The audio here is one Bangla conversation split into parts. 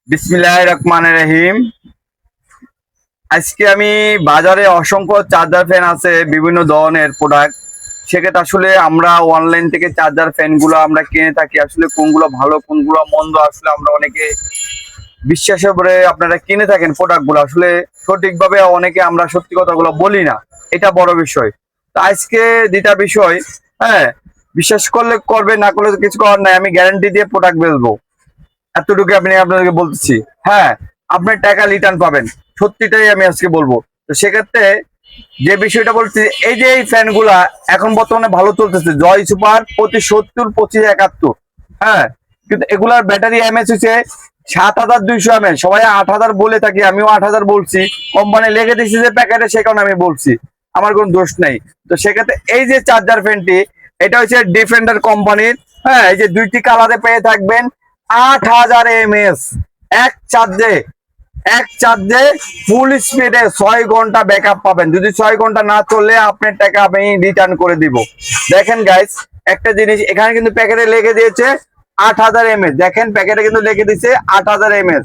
বিসমিল্লাহির রহমানির রহিম। আজকে আমি বাজারে অসংখ্য চার্জার ফ্যান আছে, বিভিন্ন ধরনের প্রোডাক্ট। সেক্ষেত্রে আসলে আমরা অনলাইন থেকে চার্জার ফ্যানগুলো আমরা কিনে থাকি। আসলে কোনগুলো ভালো কোনগুলো মন্দ আসলে আমরা অনেকে বিশ্বাসের উপরে আপনারা কিনে থাকেন প্রোডাক্টগুলো। আসলে সঠিকভাবে অনেকে আমরা সত্যি কথাগুলো বলি না, এটা বড় বিষয়। তো আজকে দুটা বিষয়, হ্যাঁ, বিশ্বাস করলে করবে, না করলে কিছু করার নাই। আমি গ্যারান্টি দিয়ে প্রোডাক্ট বেচবো, এতটুকু আমি আপনাদেরকে বলতেছি। হ্যাঁ, আপনার টাকা রিটার্ন পাবেন, সত্যিটাই আমি আজকে বলবো। তো সেক্ষেত্রে যে বিষয়টা বলছি, এই যে এই ফ্যানগুলা এখন বর্তমানে ভালো চলতেছে, জয় সুপার প্রতি 70, 25, 71। হ্যাঁ, কিন্তু এগুলার ব্যাটারি এমএচ হচ্ছে 7200 mAh। সবাই 8000 বলে থাকি, আমিও 8000 বলছি। কোম্পানি লেগে দিচ্ছে যে প্যাকেটে, সে কারণে আমি বলছি, আমার কোনো দোষ নেই। তো সেক্ষেত্রে এই যে চার্জার ফ্যানটি, এটা হচ্ছে ডিফেন্ডার কোম্পানির। হ্যাঁ, এই যে দুইটি কালারে পেয়ে থাকবেন। 8000 mAh এক চার্জে ফুল স্পিডে 6 ঘন্টা ব্যাকআপ পাবেন। যদি 6 ঘন্টা না চললে আপনার টাকা আমি রিটার্ন করে দিব। দেখেন গাইস, একটা জিনিস এখানে কিন্তু প্যাকেটে লেগে দিয়েছে 8000 mAh। দেখেন প্যাকেটে কিন্তু লেগে দিয়েছে 8000 mAh।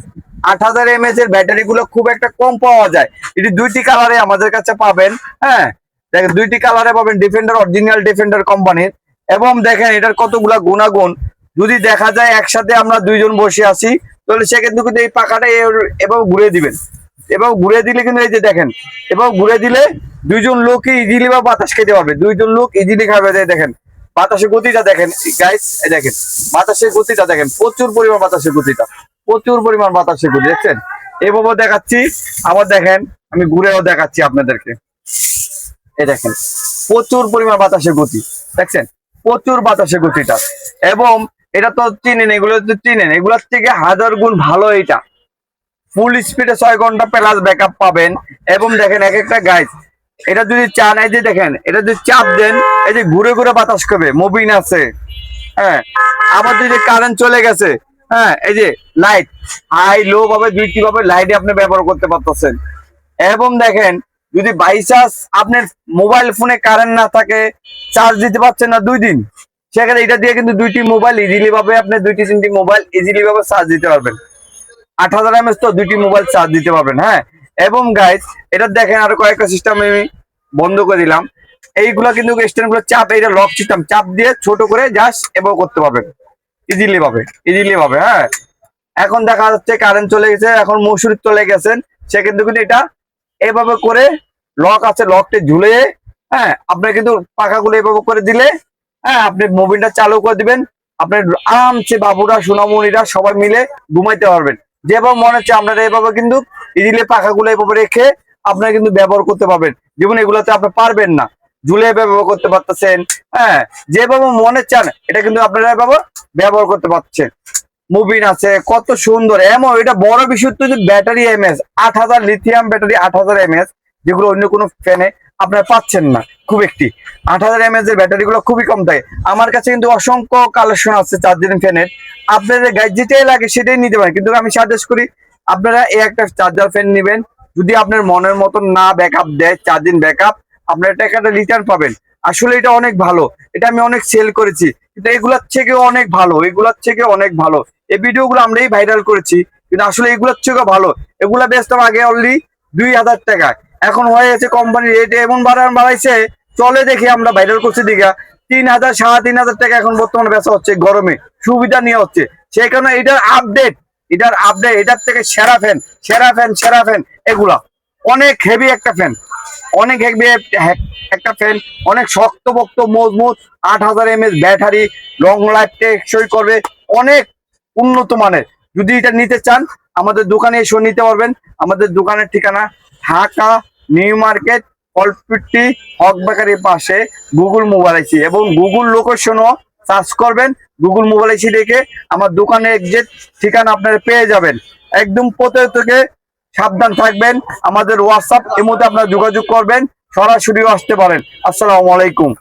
8000 mAh এর ব্যাটারি গুলো খুব একটা কম পাওয়া যায়। এটি দুইটি কালারে আমাদের কাছে পাবেন। হ্যাঁ, দেখেন দুইটি কালারে পাবেন, ডিফেন্ডার, অরিজিনাল ডিফেন্ডার কোম্পানির। এবং দেখেন এটার কতগুলা গুণাগুণ। যদি দেখা যায় একসাথে আমরা দুইজন বসে আছি, তাহলে সেক্ষেত্রে কিন্তু এই পাখাটা এভাবে ঘুরে দিবেন। এবার ঘুরে দিলে কিন্তু এই যে দেখেন, এবার ঘুরে দিলে দুইজন লোক ইজিলি বা বাতাস খেতে পারবে, দুইজন লোক ইজিলি খাবে। দেখেন বাতাসের গতিটা দেখেন গাইস, দেখেন বাতাসের গতিটা দেখেন, প্রচুর পরিমাণ বাতাসের গতিটা, প্রচুর পরিমাণ বাতাসের গতি দেখছেন। এইভাবে দেখাচ্ছি, আবার দেখেন আমি ঘুরেও দেখাচ্ছি আপনাদেরকে। এই দেখেন প্রচুর পরিমাণ বাতাসের গতি দেখছেন, প্রচুর বাতাসের গতিটা। এবং এটা তো চিনেন, এগুলো তো চিনেন, এগুলোর থেকে 1000 গুণ ভালো এটা। ফুল স্পিডে 6 ঘন্টা প্লাস ব্যাকআপ পাবেন। এবং দেখেন এক একটা গাইড, এটা যদি চান, এই যে দেখেন এটা যদি চাপ দেন, এই যে ঘুরে ঘুরে বাতাস করবে, মুভিং আছে। হ্যাঁ, আবার যদি কারেন্ট চলে গেছে, হ্যাঁ, এই যে লাইট হাই লো ভাবে দুইটি ভাবে লাইটে আপনি ব্যবহার করতে পারতেছেন। এবং দেখেন যদি বাই চান্স আপনার মোবাইল ফোনে কারেন্ট না থাকে, চার্জ দিতে পারছেন না 2 দিন, সেখানে এটা দিয়ে কিন্তু দুইটি মোবাইল ইজিলি ভাবে আপনি 2-3টি মোবাইল ইজিলি ভাবে চার্জ দিতে পারবেন। 8000 mAh তো 2টি মোবাইল চার্জ দিতে পারবেন। হ্যাঁ, এবং গাইস এটা দেখেন আরো কয়েকটা সিস্টেম আমি বন্ধ করে দিলাম। এইগুলা কিন্তু স্ট্যান্ড গুলো চাপ, এইটা লক সিস্টেম, চাপ দিয়ে ছোট করে জাস্ট এবং করতে পারবেন ইজিলি ভাবে, ইজিলি ভাবে। হ্যাঁ, এখন দেখা যাচ্ছে কারেন্ট চলে গেছে, এখন মশুরি চলে গেছেন, সেক্ষেত্রে কিন্তু এটা এইভাবে করে লক আছে, লকটি ঝুলে, হ্যাঁ, আপনার কিন্তু পাখাগুলো এইভাবে করে দিলে, হ্যাঁ, আপনি মোবিলটা চালু করে দিবেন। আপনার আরামসে বাবুরা সোনামণিরা সবাই মিলে ঘুমাইতে পারবেন। যেভাবে মনে হচ্ছে আপনারা এভাবে কিন্তু ইজিলি পাখাগুলো এভাবে রেখে আপনারা কিন্তু ব্যবহার করতে পারবেন। যেমন এগুলোতে আপনি পারবেন না, ঝুলে ব্যবহার করতে পারতেছেন। হ্যাঁ, যেভাবে মনে চান এটা কিন্তু আপনারা এভাবে ব্যবহার করতে পারছেন। মুভিন আছে কত সুন্দর। এমন এটা বড় বিষয় তো যে battery MS 8000 lithium battery 8000 mAh, যেগুলো অন্য কোনো ফ্যানে আপনারা পাচ্ছেন না খুব একটি। 8000 mAh এর ব্যাটারি গুলো খুবই কম থাকে। আমার কাছে কিন্তু অসংখ্য কালেকশন আছে চার্জিং ফ্যানের, আপনাদের গাইড যেটাই লাগে সেটাই নিতে পারেন। কিন্তু আমি সাজেস্ট করি আপনারা এই একটা চার্জার ফ্যান নেবেন। যদি আপনার মনের মতন না ব্যাকআপ দেয় চার্জিং ব্যাকআপ, আপনার টাকাটা রিটার্ন পাবেন। আসলে এটা অনেক ভালো, এটা আমি অনেক সেল করেছি, কিন্তু এগুলার থেকে অনেক ভালো, এগুলার থেকে অনেক ভালো। এই ভিডিওগুলো আমরাই ভাইরাল করেছি, কিন্তু আসলে এগুলোর থেকেও ভালো। এগুলা বেচতাম আগে অনলি 2000 টাকায়, এখন হয়ে গেছে কোম্পানির রেট এমন বাড়াইছে, চলে দেখে আমরা ভাইরাল করছি দিঘা 3000, 3500 টাকা এখন বর্তমানে বেচা হচ্ছে, গরমে সুবিধা নিয়ে হচ্ছে। সেই কারণে এটার থেকে সেরা ফ্যান, সেরা ফ্যান, সেরা ফ্যান। এগুলা অনেক হেভি একটা ফ্যান, অনেক হেভি একটা ফ্যান, অনেক শক্তপোক্ত মজবুত, 8000 mAh ব্যাটারি, লং লাইফ টেকসই করবে, অনেক উন্নত মানের। যদি এটা নিতে চান আমাদের দোকানে এসে নিতে পারবেন। আমাদের দোকানের ঠিকানা ঢাকা নিউ মার্কেট, কলপিটি হক বেকারির পাশে, গুগল মোবাইল আইসি এবং গুগল লোকেশনও সার্চ করবেন। গুগল মোবাইল আইসি দেখে আমার দোকানে এক্সাক্ট ঠিকানা আপনারা পেয়ে যাবেন। একদম প্রত্যেক থেকে সাবধান থাকবেন। আমাদের হোয়াটসঅ্যাপ এর মধ্যে আপনারা যোগাযোগ করবেন, সরাসরিও আসতে পারেন। আসসালামু আলাইকুম।